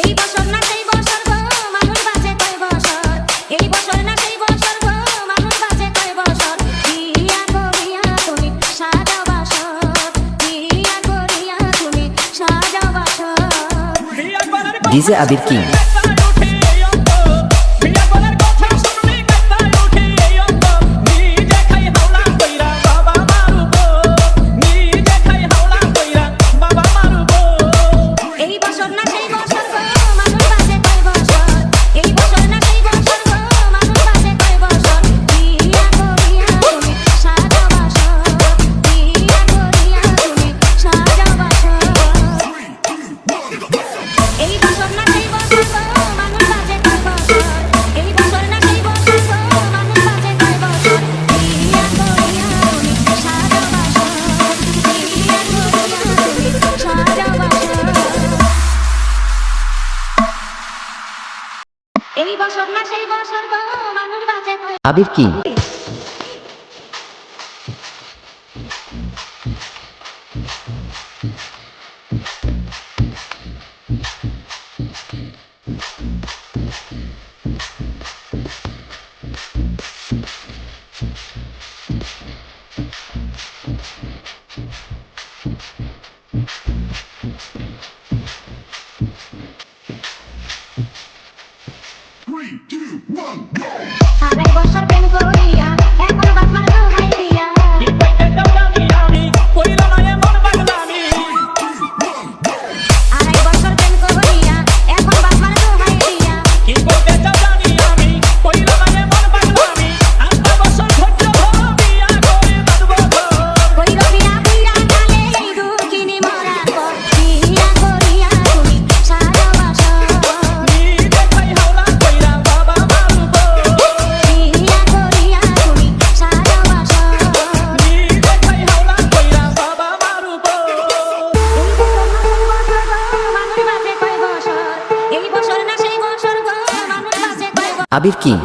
এই বছর না সেই বছর গো মানুষ বাঁচে কয় বছর, এই বছর না সেই বছর গো মানুষ বাঁচে কয় বছর। বিয়া করিয়া তুমি সাজাও বাসর, বিয়া করিয়া তুমি সাজাও বাসর। ডিজে আবির কিং। এই বছর না সেই বছর গো মানুষ বাঁচে কয় বছর। আবির কিং। আড়াই বছর প্রেম করিয়া এখন বাপ মার দোহাই দিয়া, আড়াই বছর প্রেম করিয়া এখন বাপ মার দোহাই দিয়া। কইর বিয়া কইরা কালে এই দুঃখিনী মরার পর, বিয়া করিয়া তুমি সাজাও বাসর, বিয়া করিয়া তুমি সাজাও বাসর। এই বছর না সেই বছর গো মানুষ বাঁচে কয় বছর। আবির কিং।